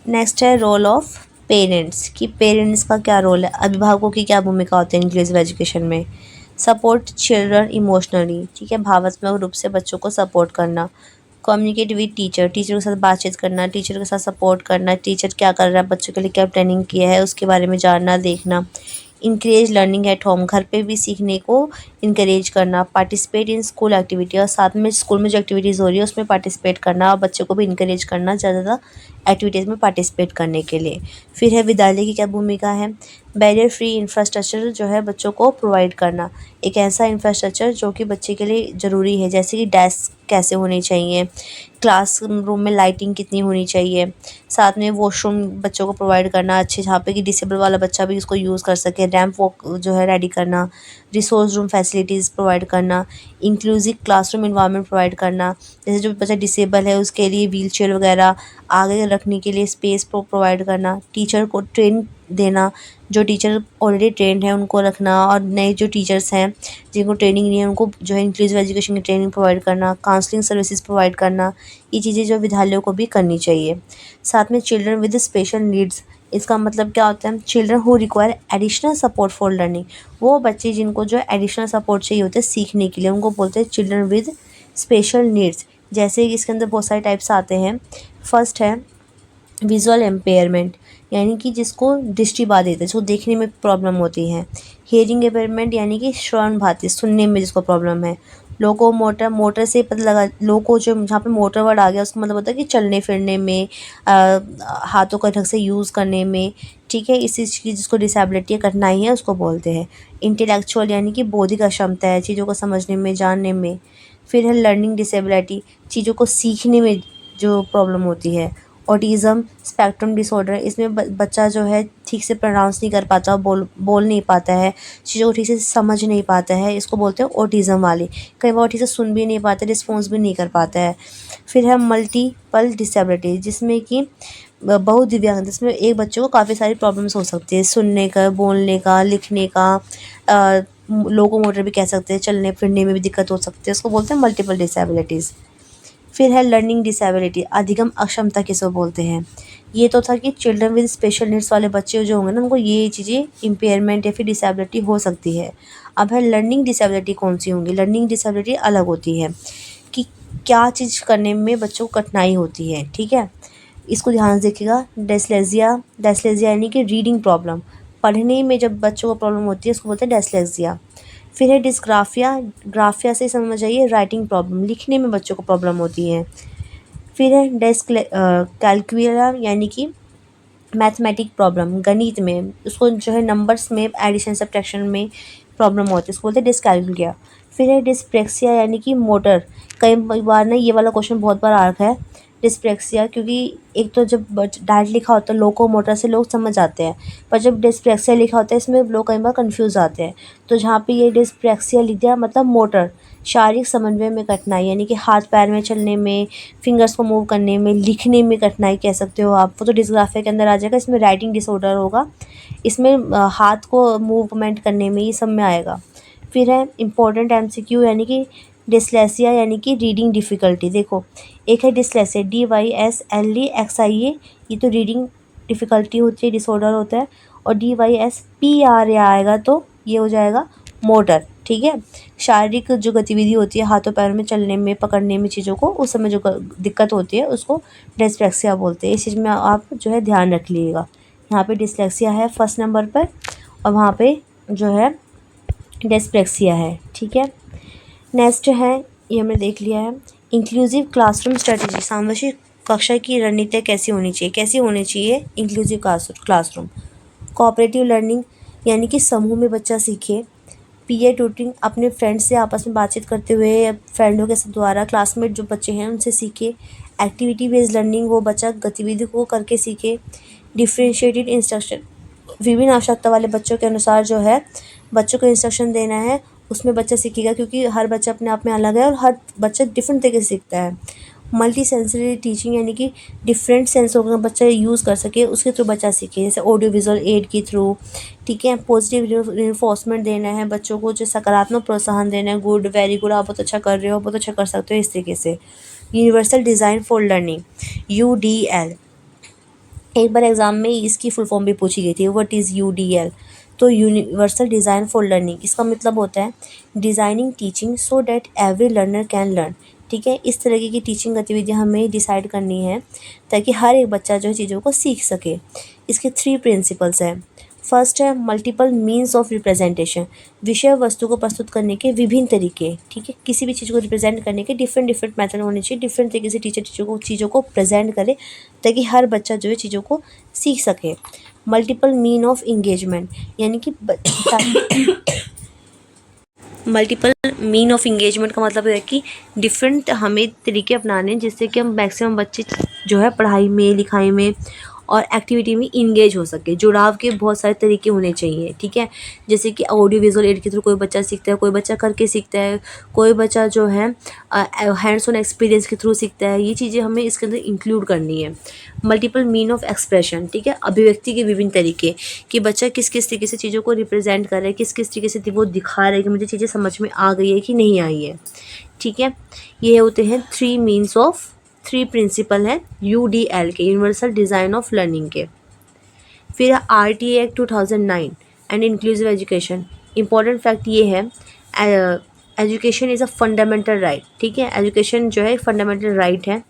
नेक्स्ट है रोल ऑफ पेरेंट्स, कि पेरेंट्स का क्या रोल है, अभिभावकों की क्या भूमिका होती है इंक्लूसिव एजुकेशन में। सपोर्ट चिल्ड्रन इमोशनली, ठीक है, भावनात्मक रूप से बच्चों को सपोर्ट करना। कम्युनिकेट विद टीचर के साथ बातचीत करना, टीचर के साथ सपोर्ट करना, टीचर क्या कर रहा है, बच्चों के लिए क्या ट्रेनिंग किया है उसके बारे में जानना, देखना। इंकरेज लर्निंग एट होम, घर पे भी सीखने को इंकरेज करना। पार्टिसिपेट इन स्कूल एक्टिविटी, और साथ में स्कूल में जो एक्टिविटीज़ हो रही है उसमें पार्टिसिपेट करना, और बच्चों को भी इंकरेज करना ज़्यादा एक्टिविटीज़ में पार्टिसिपेट करने के लिए। फिर है विद्यालय की क्या भूमिका है। बैरियर फ्री इंफ्रास्ट्रक्चर जो है बच्चों को प्रोवाइड करना, एक ऐसा इंफ्रास्ट्रक्चर जो कि बच्चे के लिए ज़रूरी है, जैसे कि डेस्क कैसे होनी चाहिए, क्लास रूम में लाइटिंग कितनी होनी चाहिए, साथ में वॉशरूम बच्चों को प्रोवाइड करना अच्छे, जहाँ पे कि डिसेबल वाला बच्चा भी इसको यूज़ कर सके, रैंप वॉक जो है रेडी करना, रिसोर्स रूम फैसिलिटीज़ प्रोवाइड करना, इंक्लूसिव क्लासरूम इन्वायरमेंट प्रोवाइड करना, जैसे जो बच्चा डिसेबल है उसके लिए व्हील चेयर वगैरह आगे रखने के लिए स्पेस प्रोवाइड करना। टीचर को ट्रेन देना, जो टीचर ऑलरेडी ट्रेंड है उनको रखना, और नए जो टीचर्स हैं जिनको ट्रेनिंग नहीं है उनको जो है इंक्लूसिव एजुकेशन की ट्रेनिंग प्रोवाइड करना, काउंसलिंग सर्विसेज प्रोवाइड करना, ये चीज़ें जो विद्यालयों को भी करनी चाहिए। साथ में चिल्ड्रन विद स्पेशल नीड्स, इसका मतलब क्या होता है, children who require additional support for learning, वो बच्चे जिनको जो एडिशनल सपोर्ट चाहिए होते हैं सीखने के लिए, उनको बोलते हैं चिल्ड्रन विद स्पेशल नीड्स। जैसे इसके अंदर बहुत सारे टाइप्स आते हैं। फर्स्ट है विजुअल एम्पेयरमेंट, यानी कि जिसको दृष्टिबाधित है, जिसको देखने में प्रॉब्लम होती है। हियरिंग एम्पेयरमेंट, यानी कि श्रवण भाती, सुनने में जिसको प्रॉब्लम है। लोको मोटर, मोटर से पता लगा, लोको जो जहाँ पे मोटर वर्ड आ गया उसका मतलब होता है कि चलने फिरने में, हाथों का ढंग से यूज़ करने में, ठीक है। इस चीज़ की जिसको डिसेबिलिटी या कठिनाई है उसको बोलते हैं। इंटेलेक्चुअल यानी कि बौद्धिक अक्षमता है, चीज़ों को समझने में, जानने में। फिर है लर्निंग डिसेबिलिटी, चीज़ों को सीखने में जो प्रॉब्लम होती है। ऑटिज़म स्पेक्ट्रम डिसऑर्डर, इसमें बच्चा जो है ठीक से प्रोनाउंस नहीं कर पाता, बोल नहीं पाता है, चीज़ों को ठीक से समझ नहीं पाता है, इसको बोलते हैं ऑटिज़म वाले। कई बार ठीक से सुन भी नहीं पाता, रिस्पॉन्स भी नहीं कर पाता है। फिर है मल्टीपल डिसेबिलिटी, जिसमें कि बहुदिव्यांग, जिसमें एक बच्चे को काफ़ी सारी प्रॉब्लम्स हो सकती है, सुनने का, बोलने का, लिखने का, लोकोमोटर भी कह सकते हैं, चलने फिरने में भी दिक्कत हो सकती है, उसको बोलते हैं मल्टीपल डिसेबिलिटीज़। फिर है लर्निंग डिसेबिलिटी, अधिगम अक्षमता किसको बोलते हैं। ये तो था कि चिल्ड्रन विद स्पेशल नीड्स वाले बच्चे जो होंगे ना, उनको ये चीज़ें इम्पेयरमेंट या फिर डिसेबिलिटी हो सकती है। अब है लर्निंग डिसेबिलिटी कौन सी होंगी। लर्निंग डिसेबिलिटी अलग होती है कि क्या चीज़ करने में बच्चों को कठिनाई होती है, ठीक है। इसको ध्यान से देखिएगा। डिस्लेक्सिया, डिस्लेक्सिया यानी कि रीडिंग प्रॉब्लम, पढ़ने में जब बच्चों को प्रॉब्लम होती है उसको बोलते हैं डिस्लेक्सिया। फिर है डिस्ग्राफिया, ग्राफिया से समझ आइए राइटिंग प्रॉब्लम, लिखने में बच्चों को प्रॉब्लम होती है। फिर है कैलकुलम यानी कि मैथमेटिक प्रॉब्लम, गणित में उसको जो है नंबर्स में एडिशन सब्ट्रैक्शन में प्रॉब्लम होती है, उसको बोलते हैं डिसकैलकुलिया। फिर है डिस्प्रेक्सिया यानी कि मोटर, कई बार ना ये वाला क्वेश्चन बहुत बार आ रखा है डिस्प्रेक्सिया, क्योंकि एक तो जब डायरेक्ट लिखा होता है लोको मोटर से लोग समझ आते हैं, पर जब डिस्प्रेक्सिया लिखा होता है इसमें लोग कई बार कंफ्यूज आते हैं। तो जहाँ पे ये डिस्प्रेक्सिया लिख दिया मतलब मोटर, शारीरिक समन्वय में कठिनाई, यानी कि हाथ पैर में चलने में, फिंगर्स को मूव करने में, लिखने में कठिनाई कह सकते हो आप, वो तो डिस्ग्राफिया के अंदर आ जाएगा। इसमें राइटिंग डिसऑर्डर होगा, इसमें हाथ को मूवमेंट करने में, ये सब में आएगा। फिर है इम्पोर्टेंट एमसीक्यू यानी कि डिस्लेक्सिया यानी कि रीडिंग डिफ़िकल्टी। देखो एक है डिस्लेक्सिया DYSLEXIA, ये तो रीडिंग डिफ़िकल्टी होती है, डिसऑर्डर होता है। और DYSPR आएगा तो ये हो जाएगा मोटर, ठीक है। शारीरिक जो गतिविधि होती है हाथों पैरों में चलने में, पकड़ने में चीज़ों को, उस समय जो दिक्कत होती है उसको डिस्लेक्सिया बोलते हैं। इस चीज़ में आप जो है ध्यान रख लीजिएगा। यहाँ पे डिस्लेक्सिया है फर्स्ट नंबर पर और वहाँ पे जो है डिस्प्रेक्सिया है, ठीक है। नेक्स्ट है, ये हमने देख लिया है, इंक्लूसिव क्लासरूम स्ट्रेटजी, सामाजिक कक्षा की रणनीति कैसी होनी चाहिए। कैसी होनी चाहिए इंक्लूसिव क्लासरूम। कोऑपरेटिव लर्निंग यानी कि समूह में बच्चा सीखे। पीयर ट्यूटरिंग, अपने फ्रेंड्स से आपस में बातचीत करते हुए, फ्रेंडों के द्वारा, क्लासमेट जो बच्चे हैं उनसे सीखे। एक्टिविटी बेस्ड लर्निंग, वो बच्चा गतिविधि को करके सीखे। डिफ्रेंशिएटेड इंस्ट्रक्शन, विभिन्न आवश्यकता वाले बच्चों के अनुसार जो है बच्चों को इंस्ट्रक्शन देना है, उसमें बच्चा सीखेगा, क्योंकि हर बच्चा अपने आप में अलग है और हर बच्चा डिफरेंट तरीके से सीखता है। मल्टी सेंसरी टीचिंग यानी कि डिफरेंट सेंसर का बच्चा यूज़ कर सके, उसके थ्रू बच्चा सीखे, जैसे ऑडियो विजुअल एड के थ्रू, ठीक है। पॉजिटिव रिइंफोर्समेंट देना है बच्चों को, जो सकारात्मक प्रोत्साहन देना है, गुड, वेरी गुड, आप बहुत अच्छा कर रहे हो, बहुत अच्छा कर सकते हो, इस तरीके से। Universal design for learning, UDL, एक बार एग्ज़ाम में इसकी फुल फॉर्म भी पूछी गई थी, व्हाट इज़ UDL। तो यूनिवर्सल डिज़ाइन फॉर लर्निंग, इसका मतलब होता है designing teaching so that every learner can learn, ठीक है। इस तरीके की टीचिंग गतिविधियाँ हमें डिसाइड करनी है ताकि हर एक बच्चा जो है चीज़ों को सीख सके। इसके 3 प्रिंसिपल्स हैं। फर्स्ट है मल्टीपल मीन्स ऑफ रिप्रेजेंटेशन, विषय वस्तु को प्रस्तुत करने के विभिन्न तरीके, ठीक है। किसी भी चीज़ को रिप्रेजेंट करने के डिफरेंट मेथड होने चाहिए, डिफरेंट तरीके से टीचर चीज़ों को प्रेजेंट करे ताकि हर बच्चा जो है चीज़ों को सीख सके। मल्टीपल मीन ऑफ इंगेजमेंट यानी कि मल्टीपल मीन ऑफ इंगेजमेंट का मतलब है कि डिफरेंट हमें तरीके अपनाने हैं जिससे कि हम मैक्सिमम बच्चे जो है पढ़ाई में, लिखाई में और एक्टिविटी में इंगेज हो सके। जुड़ाव के बहुत सारे तरीके होने चाहिए, ठीक है। जैसे कि ऑडियो विजुअल एड के थ्रू कोई बच्चा सीखता है, कोई बच्चा करके सीखता है, कोई बच्चा जो है हैंड्स ऑन एक्सपीरियंस के थ्रू सीखता है। ये चीज़ें हमें इसके अंदर इंक्लूड करनी है। मल्टीपल मीन ऑफ एक्सप्रेशन, ठीक है, अभिव्यक्ति के विभिन्न तरीके, कि बच्चा किस किस तरीके से चीज़ों को रिप्रेजेंट कर रहा है, किस किस तरीके से वो दिखा रहा है कि मुझे चीज़ें समझ में आ गई है कि नहीं आई है, ठीक है। ये होते हैं 3 प्रिंसिपल हैं UDL के, यूनिवर्सल डिज़ाइन ऑफ लर्निंग के। फिर RTA act 2009 and inclusive education. Important fact ये है, education is a fundamental right, ठीक है। एजुकेशन जो है फंडामेंटल राइट है।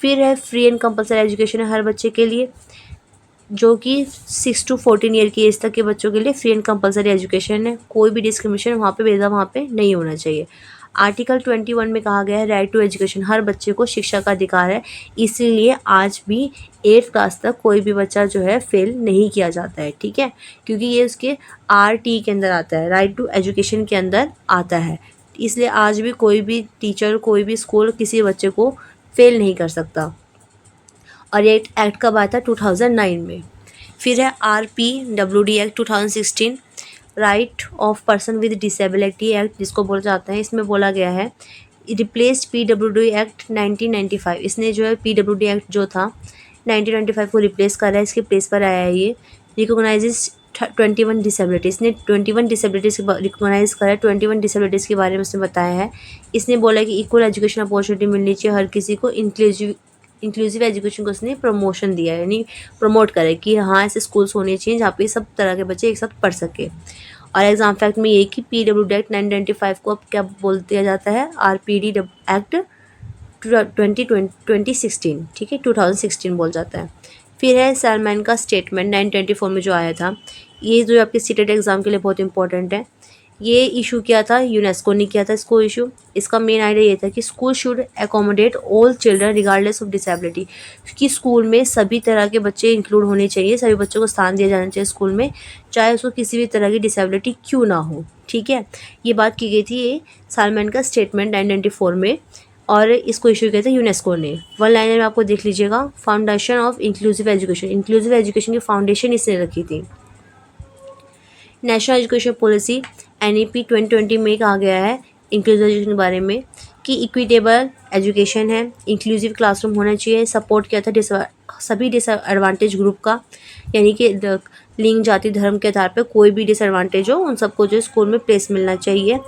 फिर है फ्री एंड कंपलसरी एजुकेशन है हर बच्चे के लिए, जो कि 6 to 14 ईयर की एज तक के बच्चों के लिए फ्री एंड कंपलसरी एजुकेशन है। कोई भी डिस्क्रिमिनेशन वहाँ पे, भेदभाव वहाँ पे नहीं होना चाहिए। आर्टिकल 21 में कहा गया है राइट टू एजुकेशन, हर बच्चे को शिक्षा का अधिकार है, इसीलिए आज भी 8th क्लास तक कोई भी बच्चा जो है फेल नहीं किया जाता है, ठीक है, क्योंकि ये उसके RT के अंदर आता है, राइट टू एजुकेशन के अंदर आता है, इसलिए आज भी कोई भी टीचर, कोई भी स्कूल किसी बच्चे को फेल नहीं कर सकता। और ये एक्ट कब आया था? 2009 में। फिर है RPWD act 2016, right of person with disability act जिसको बोला जाता है। इसमें बोला गया है रिप्लेस्ड PWD एक्ट 1995, इसने जो है PWD एक्ट जो था 1995 को रिप्लेस करा है, इसके प्लेस पर आया है ये। रिकोगनाइजेस 21 डिसेबिलिटीज़, इसने 21 डिसेबिलिटीज़ रिकोगनाइज करा है, 21 डिसेबिलिटीज़ के बारे में उसने बताया है। इसने बोला कि इक्वल एजुकेशन अपॉर्चुनिटी मिलनी चाहिए हर किसी को, इंक्लूसिव एजुकेशन को उसने प्रमोशन दिया है, यानी प्रमोट करे कि हाँ ऐसे स्कूल्स होने चाहिए जहाँ पे सब तरह के बच्चे एक साथ पढ़ सके। और एग्जाम फैक्ट में ये कि PWD एक्ट 1995 को अब क्या बोल दिया जाता है? RPD एक्ट 2016, ठीक है, 2016 बोल जाता है। फिर है सैलमैन का स्टेटमेंट 1924 में जो आया था, ये जो आपके सीटेट एग्ज़ाम के लिए बहुत इंपॉर्टेंट है। ये इशू किया था यूनेस्को ने किया था इसको इशू। इसका मेन आइडिया ये था कि school should accommodate all children regardless of disability, कि स्कूल में सभी तरह के बच्चे इंक्लूड होने चाहिए, सभी बच्चों को स्थान दिया जाना चाहिए स्कूल में, चाहे उसको किसी भी तरह की डिसेबिलिटी क्यों ना हो, ठीक है। ये बात की गई थी ये सैलमैन का स्टेटमेंट 1994 में, और इसको इशू किया था यूनेस्को ने। वन लाइनर में आपको देख लीजिएगा, foundation of inclusive education, inclusive education की फाउंडेशन इसने रखी थी। नेशनल एजुकेशन पॉलिसी NEP 2020 में कहा गया है इंक्लूसिव एजुकेशन के बारे में कि इक्विटेबल एजुकेशन है, इंक्लूसिव क्लासरूम होना चाहिए, सपोर्ट किया था सभी डिसएडवांटेज ग्रुप का, यानी कि लिंग, जाति, धर्म के आधार पर कोई भी डिसएडवांटेज हो उन सबको जो स्कूल में प्लेस मिलना चाहिए।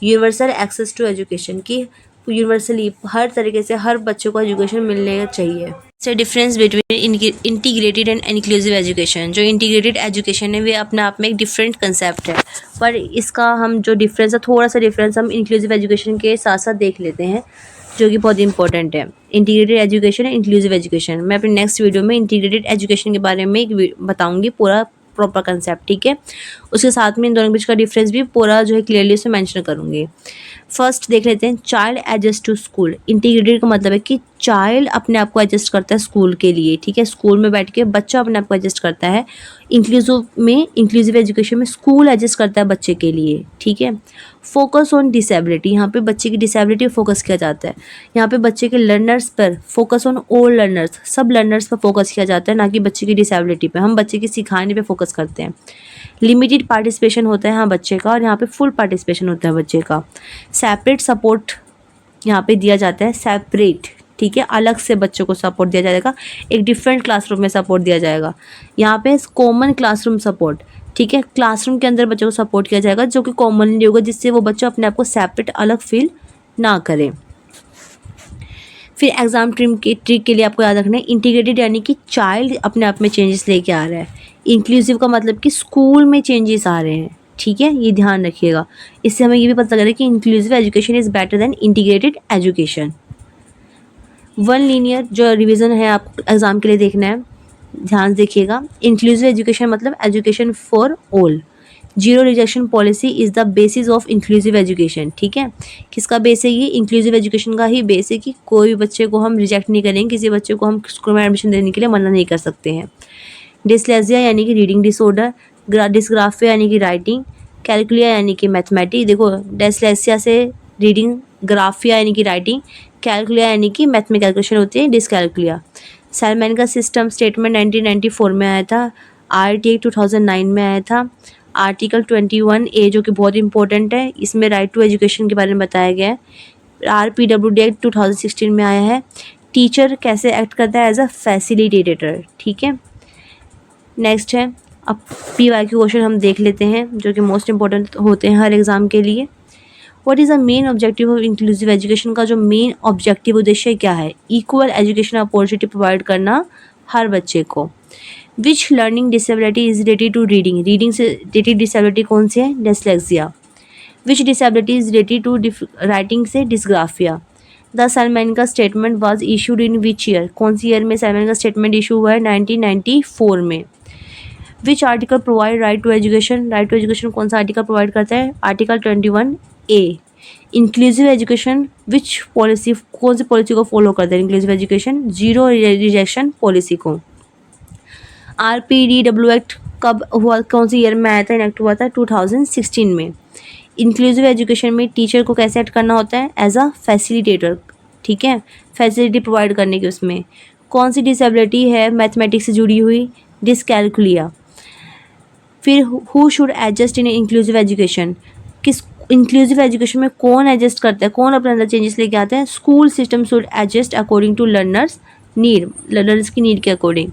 यूनिवर्सल एक्सेस टू एजुकेशन की यूनिवर्सली हर तरीके से हर बच्चे को एजुकेशन मिलने चाहिए। से difference between integrated and inclusive education, जो इंटीग्रेटेड एजुकेशन है वे अपने आप में एक डिफरेंट कंसेप्ट है, पर इसका हम जो डिफरेंस है, थोड़ा सा डिफरेंस हम इंक्लूसिव एजुकेशन के साथ साथ देख लेते हैं, जो कि बहुत इंपॉर्टेंट है। इंटीग्रेटेड एजुकेशन है, इंक्लूसिव एजुकेशन, मैं अपने नेक्स्ट वीडियो में इंटीग्रेटेड एजुकेशन के बारे में एक बताऊँगी पूरा प्रॉपर कंसेप्ट, ठीक है। उसके साथ में इन दोनों के बीच का डिफरेंस भी पूरा जो है क्लियरली उसमें मेंशन करूँगी। फर्स्ट देख लेते हैं child adjust to school. Integrated का मतलब है कि चाइल्ड अपने आप को एडजस्ट करता है स्कूल के लिए, ठीक है, स्कूल में बैठ के बच्चा अपने आप को एडजस्ट करता है। इंक्लूसिव एजुकेशन में स्कूल एडजस्ट करता है बच्चे के लिए, ठीक है। फोकस ऑन डिसेबिलिटी, यहाँ पे बच्चे की डिसेबिलिटी पर फोकस किया जाता है, यहाँ पे बच्चे के लर्नर्स पर फोकस ऑन ऑल लर्नर्स, सब लर्नर्स पर फोकस किया जाता है, ना कि बच्चे की डिसेबिलिटी पे। हम बच्चे के सिखाने पे फोकस करते हैं। लिमिटेड पार्टिसिपेशन होता है यहाँ बच्चे का, और यहाँ पे फुल पार्टिसिपेशन होता है बच्चे का। सेपरेट सपोर्ट यहाँ पे दिया जाता है, सेपरेट, ठीक है, अलग से बच्चों को सपोर्ट दिया जाएगा, एक डिफरेंट क्लासरूम में सपोर्ट दिया जाएगा। यहाँ पे कॉमन क्लासरूम सपोर्ट, ठीक है, क्लासरूम के अंदर बच्चों को सपोर्ट किया जाएगा जो कि कॉमनली होगा, जिससे वो बच्चा अपने आप को सेपरेट अलग फील ना करे। फिर एग्जाम ट्रिक के लिए आपको याद रखना है, इंटीग्रेटेड यानी कि चाइल्ड अपने आप में चेंजेस लेके आ रहा है, इंक्लूसिव का मतलब कि स्कूल में चेंजेस आ रहे हैं, ठीक है, ये ध्यान रखिएगा। इससे हमें ये भी पता लगे कि inclusive education is better than integrated education. One linear जो रिवीजन है आपको एग्जाम के लिए देखना है, ध्यान देखिएगा। इंक्लूसिव एजुकेशन मतलब education for all. Zero rejection policy is the basis of inclusive education, ठीक है, किसका बेस है ये? इंक्लूसिव एजुकेशन का ही बेस है कि कोई भी बच्चे को हम रिजेक्ट नहीं करेंगे, किसी बच्चे को हम स्कूल में एडमिशन देने के लिए मना नहीं कर सकते हैं। डिसलेक्सिया यानी कि रीडिंग डिसऑर्डर, डिस्ग्राफिया यानी कि राइटिंग, कैलकुलिया यानी कि मैथमेटिक्स। देखो डिसलेक्सिया से रीडिंग, ग्राफिया यानी कि राइटिंग, कैलकुलिया यानी कि मैथ में कैलकुलेशन होती है, डिसकैलकुलिया। सैलमैन का सिस्टम स्टेटमेंट 1994 में आया था, RTA 2009 में आया था। आर्टिकल 21A जो कि बहुत इंपॉर्टेंट है, इसमें राइट टू एजुकेशन के बारे में बताया गया है। RPWD एक्ट 2016 में आया है। टीचर कैसे एक्ट करता है? एज अ फैसिलिटेटर, ठीक है। नेक्स्ट है अब PYQ क्वेश्चन हम देख लेते हैं, जो कि मोस्ट इंपॉर्टेंट होते हैं हर एग्ज़ाम के लिए। What is the main objective of inclusive education का जो मेन ऑब्जेक्टिव उद्देश्य क्या है? इक्वल एजुकेशन अपॉर्चुनिटी प्रोवाइड करना हर बच्चे को। Which learning disability is related to reading? Reading से रिलेटेड डिसेबिलिटी कौन सी है? Dyslexia. Which disability is related to writing से? डिस्ग्राफिया। द सैलमैन का statement was issued in which year? कौन सी ईयर में सैलमैन का स्टेटमेंट इशू हुआ है? 1994 में। Which article provide right to education? Right to education कौन सा आर्टिकल प्रोवाइड करता है? Article 21A। Inclusive education which policy, कौन सी पॉलिसी को फॉलो करता है inclusive education? Zero rejection policy को। RPDW एक्ट कब हुआ, कौन सी ईयर में आया था? इनेक्ट हुआ था 2016 में। इंक्लूसिव एजुकेशन में टीचर को कैसे एक्ट करना होता है? एज अ फैसिलिटेटर, ठीक है, फैसिलिटी प्रोवाइड करने की। उसमें कौन सी डिसेबिलिटी है मैथमेटिक्स से जुड़ी हुई? डिसकैलकुलिया। फिर who should adjust in inclusive education, किस इंक्लूसिव एजुकेशन में कौन एडजस्ट करता है, कौन अपने अंदर चेंजेस लेके आता है? School system should adjust according to learners need, learners की नीड के अकॉर्डिंग।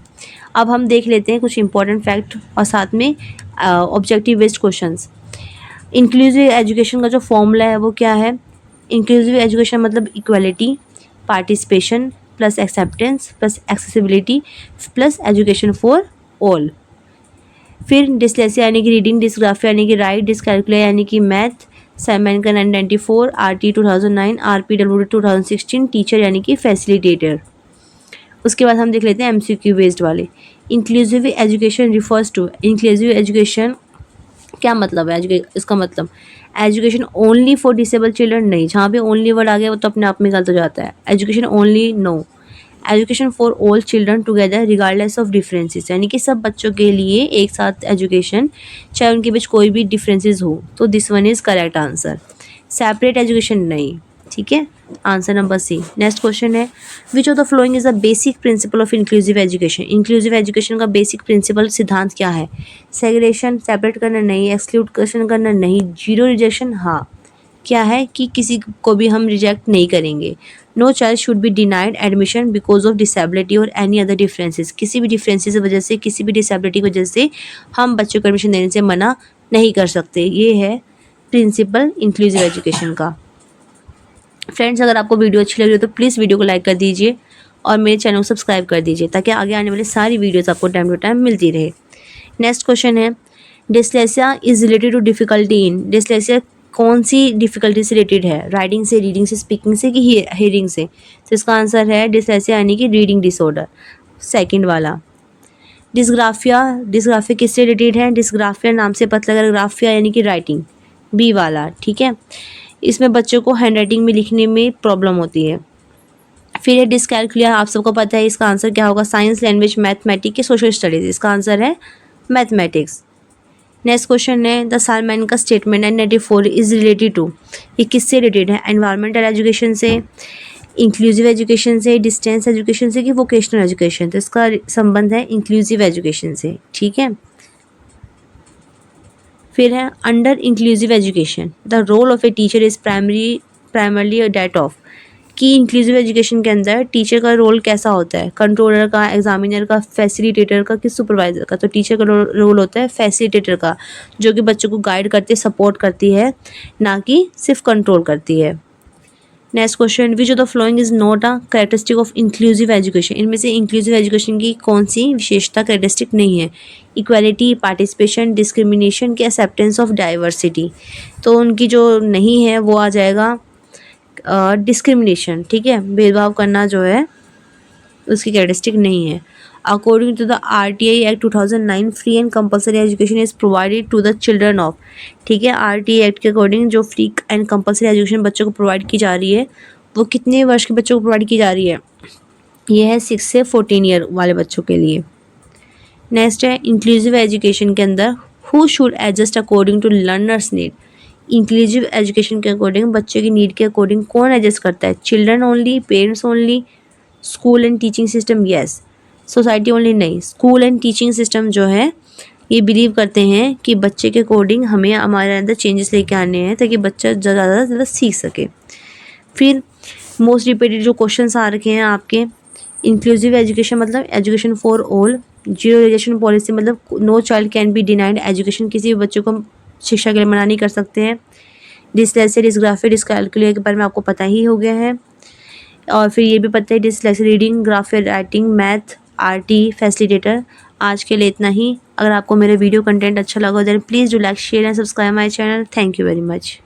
अब हम देख लेते हैं कुछ इंपॉर्टेंट फैक्ट और साथ में objective based questions. Inclusive education का जो फॉर्मूला है वो क्या है? इंक्लूसिव एजुकेशन मतलब equality, participation plus acceptance plus accessibility plus education for all. फिर डिस्लेक्सिया यानी कि रीडिंग, डिस्ग्राफिया यानी कि राइट, डिसकैलकुलिया यानी कि मैथ, साइमन का 1994, RT 2009, RPWD 2016, टीचर यानी कि फैसिलिटेटर। उसके बाद हम देख लेते हैं MCQ बेस्ड वाले। Inclusive education refers to, inclusive education क्या मतलब है? इसका मतलब education only for disable children नहीं, जहाँ पे ओनली वर्ड आ गया वो तो अपने आप में गलत हो जाता है। Education only no, education for all children together regardless of differences, यानी कि सब बच्चों के लिए एक साथ एजुकेशन, चाहे उनके बीच कोई भी डिफरेंसेस हो। तो this one is correct answer. Separate education नहीं, ठीक है, answer number C. Next question है which of the following is the basic principle of inclusive education. Inclusive education का बेसिक प्रिंसिपल सिद्धांत क्या है? सेग्रेगेशन, सेपरेट करना नहीं, एक्सक्लूडेशन करना नहीं, जीरो रिजेक्शन हाँ। क्या है कि किसी को भी हम रिजेक्ट नहीं करेंगे। No child should be denied admission because of disability और एनी अदर डिफरेंसेस, किसी भी डिफरेंसेस की वजह से, किसी भी डिसेबिलिटी की वजह से हम बच्चों को एडमिशन देने से मना नहीं कर सकते। ये है प्रिंसिपल इंक्लूसिव एजुकेशन का। फ्रेंड्स, अगर आपको वीडियो अच्छी लग रही हो तो प्लीज़ वीडियो को लाइक कर दीजिए और मेरे चैनल को सब्सक्राइब कर दीजिए ताकि आगे आने वाली सारी वीडियोस आपको टाइम टू टाइम मिलती रहे। नेक्स्ट क्वेश्चन है dyslexia is related to difficulty in, dyslexia कौन सी डिफिकल्टी से रिलेटेड है? राइटिंग से, रीडिंग से, स्पीकिंग से कि हियरिंग से? तो इसका आंसर है डिस्लेक्सिया यानी कि रीडिंग डिसऑर्डर, सेकंड वाला। डिस्ग्राफिया, डिस्ग्राफिया किससे रिलेटेड है? डिस्ग्राफिया नाम से पता लगा, ग्राफिया यानी कि राइटिंग, बी वाला, ठीक है। इसमें बच्चों को हैंड राइटिंग में लिखने में प्रॉब्लम होती है। फिर है डिसकैलकुलिया, आप सबको पता है इसका आंसर क्या होगा? साइंस, लैंग्वेज, मैथमेटिक्स के सोशल स्टडीज़, इसका आंसर है मैथमेटिक्स। नेक्स्ट क्वेश्चन है द सालमैन का स्टेटमेंट 1994 इज रिलेटेड टू, ये किससे रिलेटेड है? एनवायरमेंटल एजुकेशन से, इंक्लूसिव एजुकेशन से, डिस्टेंस एजुकेशन से कि वोकेशनल एजुकेशन? तो इसका संबंध है इंक्लूसिव एजुकेशन से, ठीक है। फिर है under inclusive education the role of a teacher is primarily that of, कि इंक्लूसिव एजुकेशन के अंदर टीचर का रोल कैसा होता है? कंट्रोलर का, एग्जामिनर का, फैसिलिटेटर का कि सुपरवाइजर का? तो टीचर का रोल होता है फैसिलिटेटर का, जो कि बच्चों को गाइड करती है, सपोर्ट करती है, ना कि सिर्फ कंट्रोल करती है। Next question which of the following is not a characteristic of inclusive education, इनमें से इंक्लूसिव एजुकेशन की कौन सी विशेषता कैरेक्टरिस्टिक नहीं है? इक्वालिटी, पार्टिसिपेशन, डिस्क्रिमिनेशन की एक्सेप्टेंस ऑफ डाइवर्सिटी? तो उनकी जो नहीं है वो आ जाएगा डिस्क्रिमिनेशन, ठीक है, भेदभाव करना जो है उसकी कैरेक्टरिस्टिक नहीं है। According to the RTI act 2009 free and compulsory education is provided to the children of, ठीक है, RTI एक्ट के अकॉर्डिंग जो फ्री एंड कंपलसरी एजुकेशन बच्चों को प्रोवाइड की जा रही है वो कितने वर्ष के बच्चों को प्रोवाइड की जा रही है? ये है 6 से 14 ईयर वाले बच्चों के लिए। नेक्स्ट है इंक्लूसिव एजुकेशन के अंदर who should adjust according to learners need, inclusive education के अकॉर्डिंग बच्चे की नीड के अकॉर्डिंग कौन एडजस्ट करता है? Children only, parents only, school and teaching system? Yes. Society only? नहीं। स्कूल एंड टीचिंग सिस्टम जो है ये बिलीव करते हैं कि बच्चे के अकॉर्डिंग हमें हमारे अंदर चेंजेस लेके आने हैं ताकि बच्चा ज़्यादा से ज़्यादा सीख सके। फिर मोस्ट रिपीटेड जो क्वेश्चंस आ रखे हैं आपके, इंक्लूसिव एजुकेशन मतलब education for all, zero rejection policy मतलब no child can be denied education, किसी भी बच्चों को शिक्षा के लिए मना नहीं कर सकते हैं। डिस्लेक्सिया, डिस्ग्राफिया, डिसकैलकुलिया के बारे में आपको पता ही हो गया है। और फिर ये भी पता है dyslexia, reading, graphia, writing, math, RT, facilitator. आज के लिए इतना ही। अगर आपको मेरा वीडियो कंटेंट अच्छा लगा then please do like, share and subscribe my channel. Thank you very much.